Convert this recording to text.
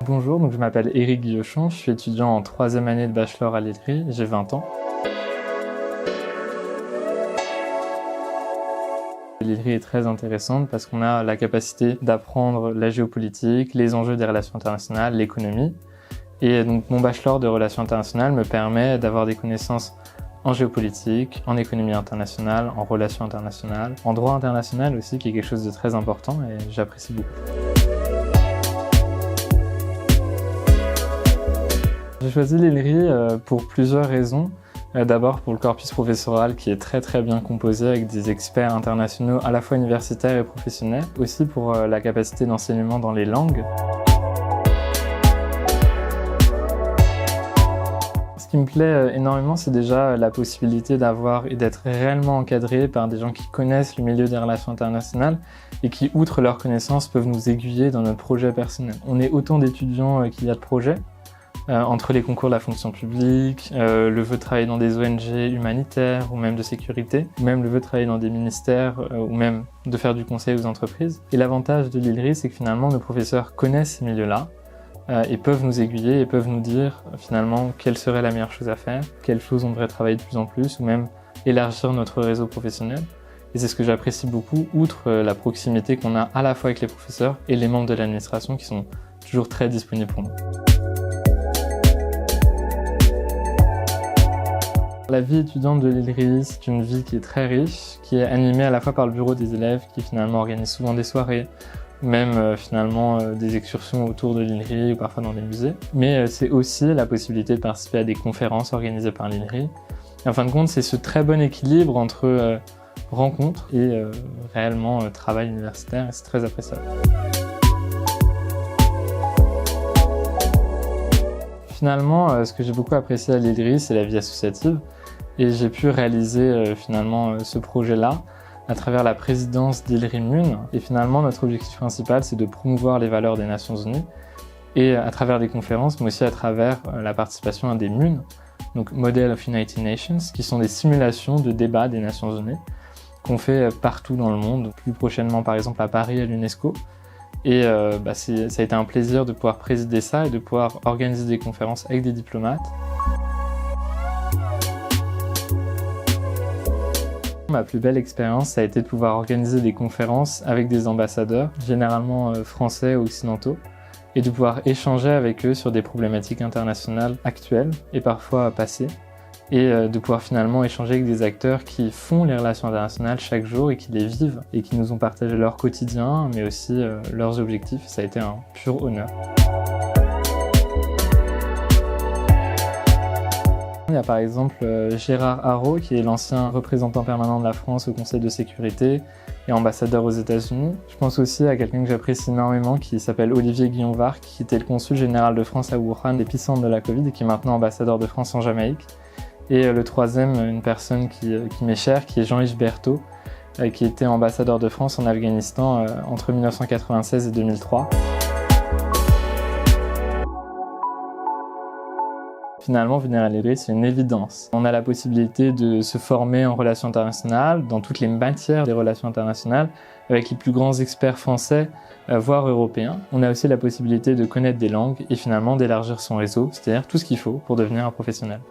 Bonjour, donc je m'appelle Éric Guillochon, je suis étudiant en 3e année de bachelor à l'ILRI, j'ai 20 ans. L'ILRI est très intéressante parce qu'on a la capacité d'apprendre la géopolitique, les enjeux des relations internationales, l'économie. Et donc mon bachelor de relations internationales me permet d'avoir des connaissances en géopolitique, en économie internationale, en relations internationales, en droit international aussi, qui est quelque chose de très important et j'apprécie beaucoup. J'ai choisi l'ILRI pour plusieurs raisons. D'abord pour le corpus professoral qui est très bien composé avec des experts internationaux à la fois universitaires et professionnels. Aussi pour la capacité d'enseignement dans les langues. Ce qui me plaît énormément, c'est déjà la possibilité d'avoir et d'être réellement encadré par des gens qui connaissent le milieu des relations internationales et qui, outre leurs connaissances, peuvent nous aiguiller dans notre projet personnel. On est autant d'étudiants qu'il y a de projets. Entre les concours de la fonction publique, le vœu de travailler dans des ONG humanitaires ou même de sécurité, ou même le vœu de travailler dans des ministères ou même de faire du conseil aux entreprises. Et l'avantage de l'ILRI, c'est que finalement nos professeurs connaissent ces milieux-là et peuvent nous aiguiller et peuvent nous dire finalement quelle serait la meilleure chose à faire, quelle chose on devrait travailler de plus en plus ou même élargir notre réseau professionnel. Et c'est ce que j'apprécie beaucoup, outre la proximité qu'on a à la fois avec les professeurs et les membres de l'administration qui sont toujours très disponibles pour nous. La vie étudiante de l'ILRI, c'est une vie qui est très riche, qui est animée à la fois par le bureau des élèves qui finalement organise souvent des soirées, même finalement des excursions autour de l'ILRI ou parfois dans des musées. Mais c'est aussi la possibilité de participer à des conférences organisées par l'ILRI. En fin de compte, c'est ce très bon équilibre entre rencontres et réellement travail universitaire et c'est très appréciable. Finalement, ce que j'ai beaucoup apprécié à l'ILRI, c'est la vie associative. Et j'ai pu réaliser finalement ce projet-là à travers la présidence d'ILRI MUN. Et finalement, notre objectif principal, c'est de promouvoir les valeurs des Nations Unies. Et à travers des conférences, mais aussi à travers la participation à des MUN, donc Model of United Nations, qui sont des simulations de débats des Nations Unies qu'on fait partout dans le monde, plus prochainement par exemple à Paris à l'UNESCO. Et ça a été un plaisir de pouvoir présider ça et de pouvoir organiser des conférences avec des diplomates. Ma plus belle expérience, ça a été de pouvoir organiser des conférences avec des ambassadeurs, généralement français ou occidentaux, et de pouvoir échanger avec eux sur des problématiques internationales actuelles et parfois passées, et de pouvoir finalement échanger avec des acteurs qui font les relations internationales chaque jour et qui les vivent, et qui nous ont partagé leur quotidien, mais aussi leurs objectifs. Ça a été un pur honneur. Il y a par exemple Gérard Haro, qui est l'ancien représentant permanent de la France au Conseil de sécurité et ambassadeur aux États-Unis. Je pense aussi à quelqu'un que j'apprécie énormément qui s'appelle Olivier Guillon-Varc, qui était le consul général de France à Wuhan, l'épicentre de la Covid, et qui est maintenant ambassadeur de France en Jamaïque. Et le troisième, une personne qui m'est chère, qui est Jean-Yves Berthaud, qui était ambassadeur de France en Afghanistan entre 1996 et 2003. Finalement, venir à l'ILRI, c'est une évidence. On a la possibilité de se former en relations internationales, dans toutes les matières des relations internationales, avec les plus grands experts français, voire européens. On a aussi la possibilité de connaître des langues et finalement d'élargir son réseau, c'est-à-dire tout ce qu'il faut pour devenir un professionnel.